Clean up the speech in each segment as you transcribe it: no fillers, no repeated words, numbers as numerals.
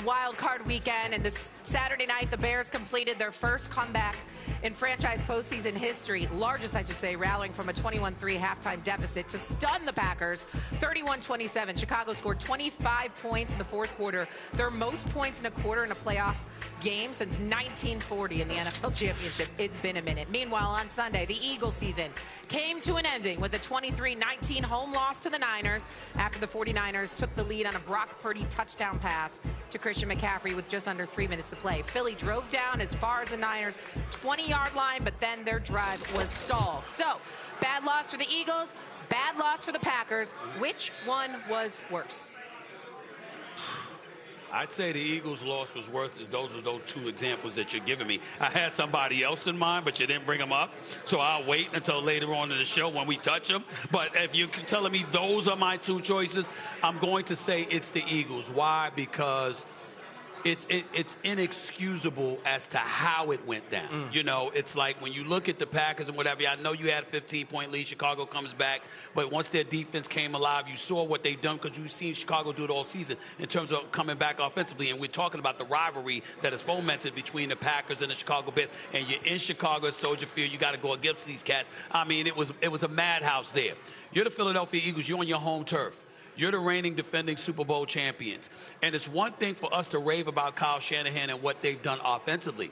wild card weekend, and this Saturday night, the Bears completed their first comeback in franchise postseason history, largest, I should say, rallying from a 21-3 halftime deficit to stun the Packers 31-27. Chicago scored 25 points in the fourth quarter, their most points in a quarter in a playoff game since 1940 in the NFL Championship. It's been a minute. Meanwhile, on Sunday, the Eagles season came to an ending with a 23-19 home loss to the Niners after the 49ers took the lead on a Brock Purdy touchdown pass to Christian McCaffrey with just under 3 minutes to play. Philly drove down as far as the Niners' 20-yard line, but then their drive was stalled. So, bad loss for the Eagles, bad loss for the Packers. Which one was worse? I'd say the Eagles' loss was worse as those are those two examples that you're giving me. I had somebody else in mind, but you didn't bring them up. So I'll wait until later on in the show when we touch them. But if you're telling me those are my two choices, I'm going to say it's the Eagles. Why? Because it's inexcusable as to how it went down. You know, it's like when you look at the Packers and whatever, I know you had a 15-point lead, Chicago comes back, but once their defense came alive, you saw what they've done because you've seen Chicago do it all season in terms of coming back offensively. And we're talking about the rivalry that is fomented between the Packers and the Chicago Bears. And you're in Chicago at Soldier Field, you got to go against these cats. I mean, it was a madhouse there. You're the Philadelphia Eagles, you're on your home turf. You're the reigning defending Super Bowl champions. And it's one thing for us to rave about Kyle Shanahan and what they've done offensively.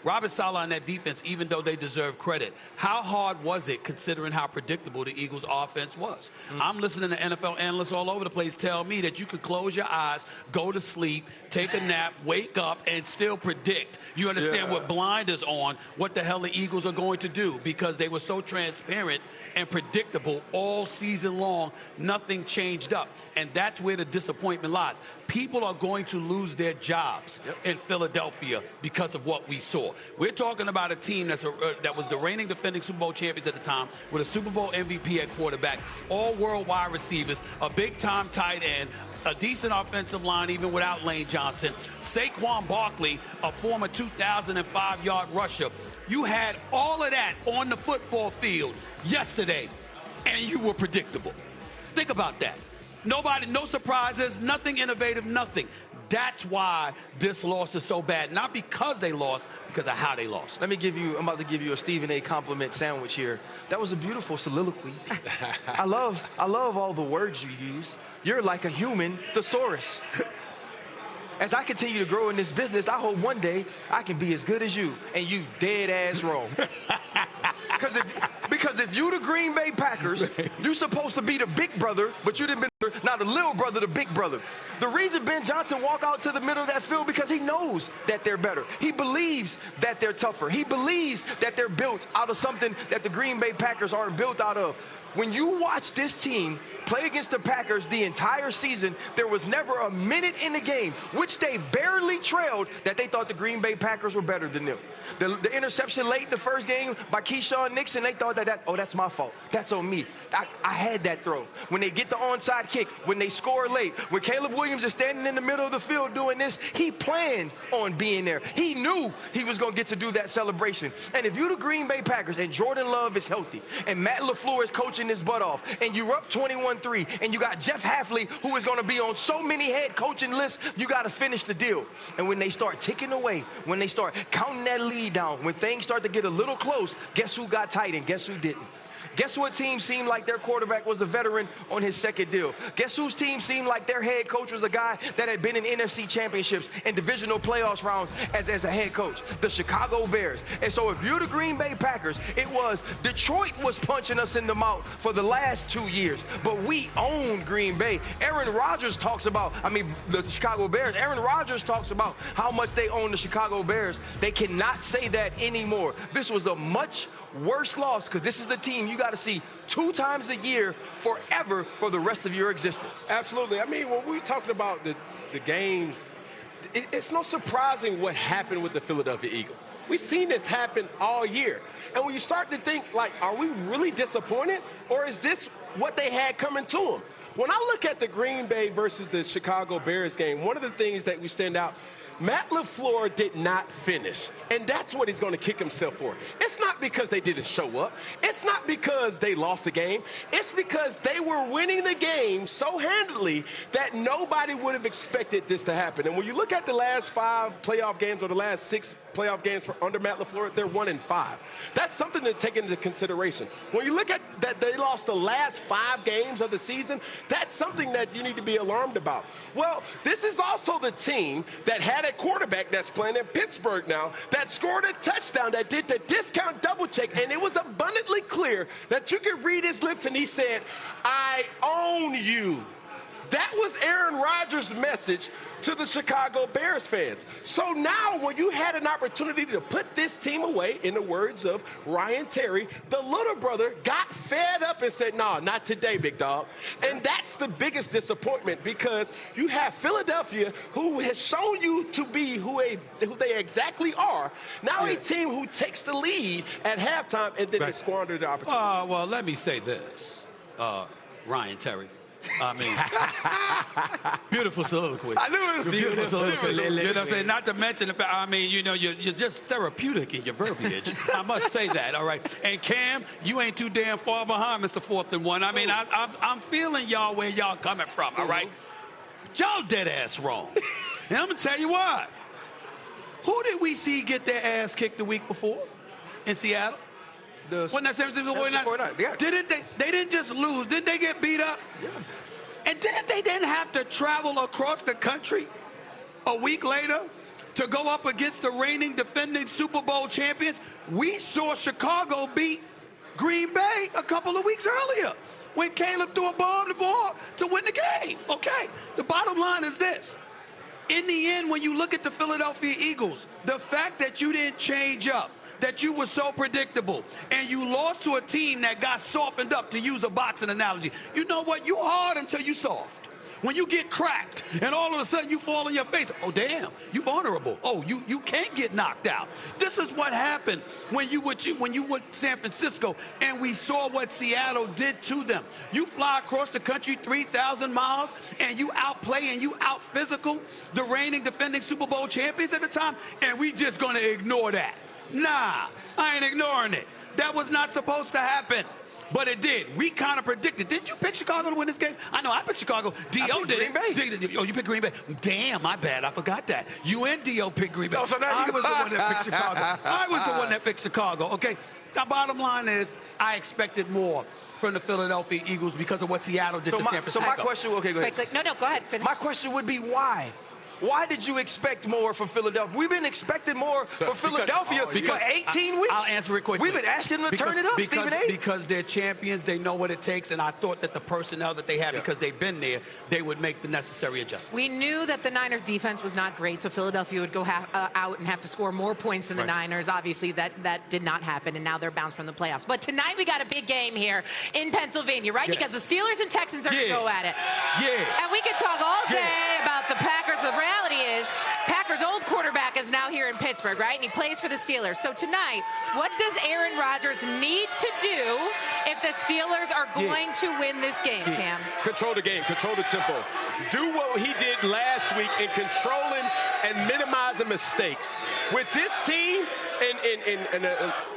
Robert Saleh and that defense, even though they deserve credit, how hard was it considering how predictable the Eagles' offense was? I'm listening to NFL analysts all over the place tell me that you could close your eyes, go to sleep, take a nap, wake up, and still predict. You understand with blinders on what the hell the Eagles are going to do because they were so transparent and predictable all season long. Nothing changed up. And that's where the disappointment lies. People are going to lose their jobs in Philadelphia because of what we saw. We're talking about a team that was the reigning defending Super Bowl champions at the time with a Super Bowl MVP at quarterback, all worldwide receivers, a big-time tight end, a decent offensive line even without Lane Johnson, Saquon Barkley, a former 2,005-yard rusher. You had all of that on the football field yesterday, and you were predictable. Think about that. Nobody, no surprises, nothing innovative, nothing. That's why this loss is so bad. Not because they lost, because of how they lost. I'm about to give you a Stephen A. compliment sandwich here. That was a beautiful soliloquy. I love all the words you use. You're like a human thesaurus. As I continue to grow in this business, I hope one day I can be as good as you, and you dead ass wrong. Because if you the Green Bay Packers, you supposed to be the big brother, but you didn't be not the little brother, the big brother. The reason Ben Johnson walk out to the middle of that field because he knows that they're better. He believes that they're tougher. He believes that they're built out of something that the Green Bay Packers aren't built out of. When you watch this team play against the Packers the entire season, there was never a minute in the game, which they barely trailed, that they thought the Green Bay Packers were better than them. The interception late in the first game by Keyshawn Nixon, they thought oh, that's my fault. That's on me. I had that throw. When they get the onside kick, when they score late, when Caleb Williams is standing in the middle of the field doing this, he planned on being there. He knew he was going to get to do that celebration. And if you the Green Bay Packers and Jordan Love is healthy and Matt LaFleur is coaching his butt off and you're up 21-3 and you got Jeff Hafley who is going to be on so many head coaching lists, you got to finish the deal. And when they start ticking away, when they start counting that lead down, when things start to get a little close, guess who got tight and guess who didn't? Guess what team seemed like their quarterback was a veteran on his second deal? Guess whose team seemed like their head coach was a guy that had been in NFC championships and divisional playoffs rounds as a head coach? The Chicago Bears. And so if you're the Green Bay Packers, it was Detroit was punching us in the mouth for the last 2 years, but we own Green Bay. Aaron Rodgers talks about, the Chicago Bears, Aaron Rodgers talks about how much they own the Chicago Bears. They cannot say that anymore. This was a much worse loss because this is the team you got to see 2 times a year forever for the rest of your existence. Absolutely. I mean, when we're talking about the games, it's no surprising what happened with the Philadelphia Eagles. We've seen this happen all year. And when you start to think, like, are we really disappointed? Or is this what they had coming to them? When I look at the Green Bay versus the Chicago Bears game, one of the things that we stand out, Matt LaFleur did not finish, and that's what he's going to kick himself for. It's not because they didn't show up. It's not because they lost the game. It's because they were winning the game so handily that nobody would have expected this to happen. And when you look at the last 5 playoff games or the last 6 playoff games under Matt LaFleur, they're 1-5. That's something to take into consideration. When you look at that they lost the last 5 games of the season, that's something that you need to be alarmed about. Well, this is also the team that had a quarterback that's playing in Pittsburgh now that scored a touchdown, that did the discount double check, and it was abundantly clear that you could read his lips, and he said, "I own you." That was Aaron Rodgers' message to the Chicago Bears fans. So now when you had an opportunity to put this team away, in the words of Ryan Terry, the little brother got fed up and said, "No, not today, big dog." And that's the biggest disappointment, because you have Philadelphia, who has shown you to be who they exactly are, now a team who takes the lead at halftime and then they squander the opportunity. Well, let me say this, Ryan Terry. I mean, beautiful soliloquy. I knew it was beautiful soliloquy. You know what I'm saying? Not to mention the fact, I mean, you know, you're just therapeutic in your verbiage. I must say that, all right? And Cam, you ain't too damn far behind, Mr. 4th and 1. I mean, I'm feeling y'all where y'all coming from, all right? Y'all dead ass wrong. And I'm going to tell you why. Who did we see get their ass kicked the week before in Seattle? Wasn't that San Francisco 49ers? Yeah. They didn't just lose. Didn't they get beat up? Yeah. And didn't have to travel across the country a week later to go up against the reigning defending Super Bowl champions? We saw Chicago beat Green Bay a couple of weeks earlier when Caleb threw a bomb the ball to win the game. Okay, the bottom line is this. In the end, when you look at the Philadelphia Eagles, the fact that you didn't change up, that you were so predictable, and you lost to a team that got softened up, to use a boxing analogy. You know what? You hard until you soft. When you get cracked, and all of a sudden you fall on your face, oh, damn, you vulnerable. Oh, you can't get knocked out. This is what happened when you were San Francisco, and we saw what Seattle did to them. You fly across the country 3,000 miles, and you outplay and you out-physical the reigning defending Super Bowl champions at the time, and we just going to ignore that. Nah, I ain't ignoring it. That was not supposed to happen, but it did. We kind of predicted. Didn't you pick Chicago to win this game? I know I picked Chicago. D.O. did it. Green Bay. Oh, you picked Green Bay. Damn, my bad. I forgot that. You and D.O. picked Green Bay. No, so now I was the one that picked Chicago. I was the one that picked Chicago. Okay, the bottom line is I expected more from the Philadelphia Eagles because of what Seattle did to San Francisco. So my question, okay, go ahead. No, go ahead. Finish. My question would be why? Why did you expect more from Philadelphia? We've been expecting more from Philadelphia for 18 weeks. I'll answer it quickly. We've been asking them to turn it up, Stephen A. Because they're champions, they know what it takes, and I thought that the personnel that they have, because they've been there, they would make the necessary adjustments. We knew that the Niners' defense was not great, so Philadelphia would go out and have to score more points than the Niners. Obviously, that did not happen, and now they're bounced from the playoffs. But tonight we got a big game here in Pennsylvania, right? Because the Steelers and Texans are going to go at it. Yeah. And we could talk all day about the Packers. The reality is, Packers' old quarterback is now here in Pittsburgh, right? And he plays for the Steelers. So tonight, what does Aaron Rodgers need to do if the Steelers are going to win this game, Cam? Control the game, control the tempo. Do what he did last week in controlling and minimizing mistakes. With this team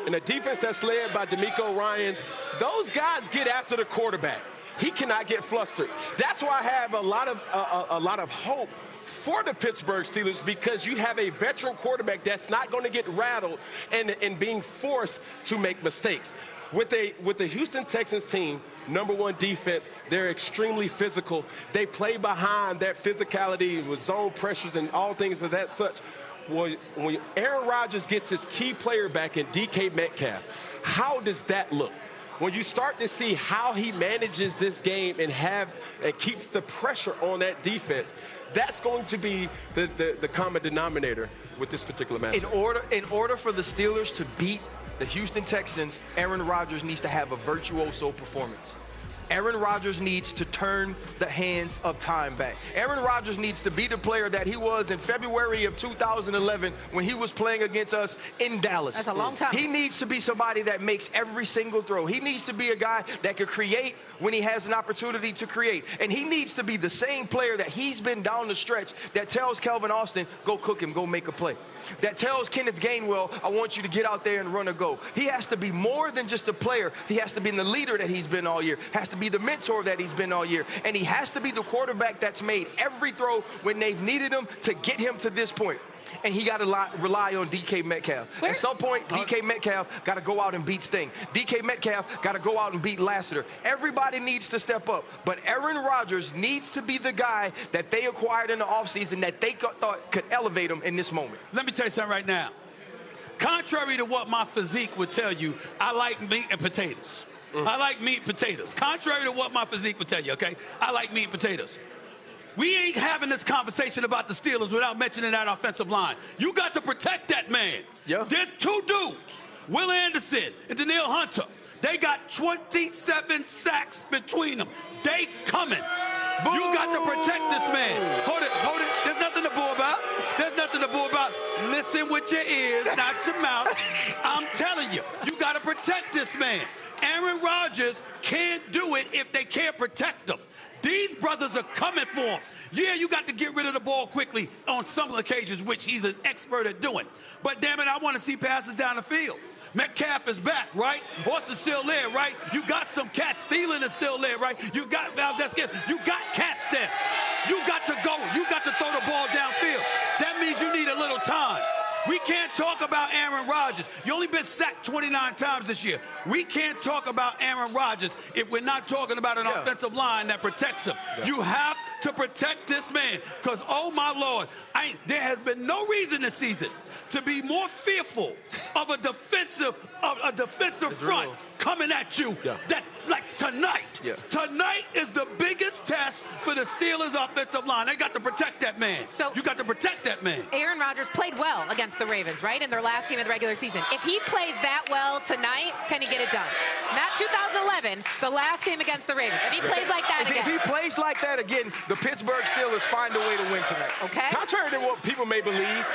in a defense that's led by DeMeco Ryans, those guys get after the quarterback. He cannot get flustered. That's why I have a lot of hope for the Pittsburgh Steelers, because you have a veteran quarterback that's not going to get rattled and being forced to make mistakes. With the Houston Texans team, #1 defense, they're extremely physical. They play behind that physicality with zone pressures and all things of that such. When Aaron Rodgers gets his key player back in DK Metcalf, how does that look? When you start to see how he manages this game and keeps the pressure on that defense, that's going to be the common denominator with this particular match. In order for the Steelers to beat the Houston Texans, Aaron Rodgers needs to have a virtuoso performance. Aaron Rodgers needs to turn the hands of time back. Aaron Rodgers needs to be the player that he was in February of 2011 when he was playing against us in Dallas. That's a long time. He needs to be somebody that makes every single throw. He needs to be a guy that can create when he has an opportunity to create. And he needs to be the same player that he's been down the stretch that tells Calvin Austin, go cook him, go make a play. That tells Kenneth Gainwell, I want you to get out there and run a go. He has to be more than just a player. He has to be the leader that he's been all year, has to be the mentor that he's been all year. And he has to be the quarterback that's made every throw when they've needed him to get him to this point. And he got to rely on DK Metcalf. At some point, DK Metcalf got to go out and beat Sting. DK Metcalf got to go out and beat Lassiter. Everybody needs to step up. But Aaron Rodgers needs to be the guy that they acquired in the offseason that they thought could elevate him in this moment. Let me tell you something right now. Contrary to what my physique would tell you, I like meat and potatoes. I like meat and potatoes. Contrary to what my physique would tell you, okay? I like meat and potatoes. We ain't having this conversation about the Steelers without mentioning that offensive line. You got to protect that man. Yeah. There's two dudes, Will Anderson and Danielle Hunter. They got 27 sacks between them. They coming. Boo. You got to protect this man. Hold it. There's nothing to boo about. There's nothing to boo about. Listen with your ears, not your mouth. I'm telling you, you got to protect this man. Aaron Rodgers can't do it if they can't protect him. These brothers are coming for him. Yeah, you got to get rid of the ball quickly on some occasions, which he's an expert at doing. But damn it, I want to see passes down the field. Metcalf is back, right? Horse is still there, right? You got some cats. Thielen is still there, right? You got Valdez-Scantling. You got cats there. You got to go. You got to throw the ball downfield. That means you need a little time. We can't talk about Aaron Rodgers. You only been sacked 29 times this year. We can't talk about Aaron Rodgers if we're not talking about an offensive line that protects him. You have to protect this man because, oh, my Lord, there has been no reason this season to be more fearful of a defensive front coming at you that like tonight. Tonight is the biggest test for the Steelers offensive line. They got to protect that man. So you got to protect that man. Aaron Rodgers played well against the Ravens, right, in their last game of the regular season. If he plays that well tonight, can he get it done? Not 2011, the last game against the Ravens. If he plays like that again. If he plays like that again, the Pittsburgh Steelers find a way to win tonight. Okay. Contrary to what people may believe,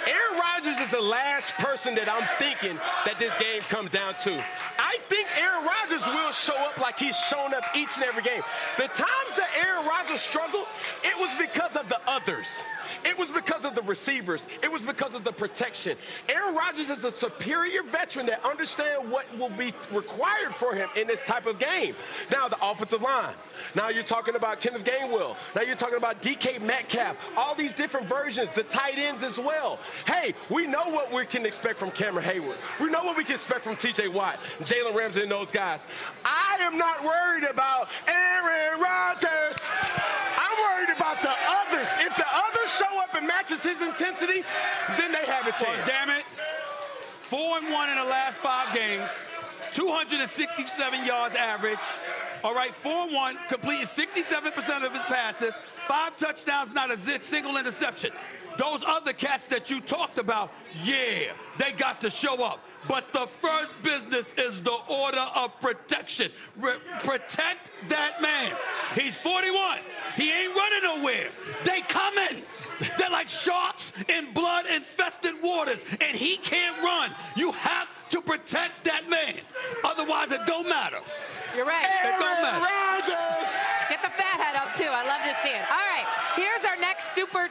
Aaron Rodgers is the last person that I'm thinking that this game comes down to. I think Aaron Rodgers will show up like he's shown up each and every game. The times that Aaron Rodgers struggled, it was because of the others. It was because of the receivers. It was because of the protection. Aaron Rodgers is a superior veteran that understands what will be required for him in this type of game. Now, the offensive line. Now you're talking about Kenneth Gainwell. Now you're talking about DK Metcalf. All these different versions, the tight ends as well. Hey, we know what we can expect from Cameron Hayward. We know what we can expect from T.J. Watt, Jalen Ramsey, and those guys. I am not worried about Aaron Rodgers. I'm worried about the others. If the others show up and matches his intensity, then they have a chance. Well, damn it. 4-1 in the last 5 games. 267 yards average. All right, 4-1, completing 67% of his passes, 5 touchdowns, not a single interception. Those other cats that you talked about, yeah, they got to show up. But the first business is the order of protection. Protect that man. He's 41. He ain't running nowhere. They coming. They're like sharks in blood-infested waters, and he can't run. You have to protect that man. Otherwise, it don't matter. You're right. It don't matter. Rodgers. Get the fat hat up, too. I love to see it. All right, here's our next super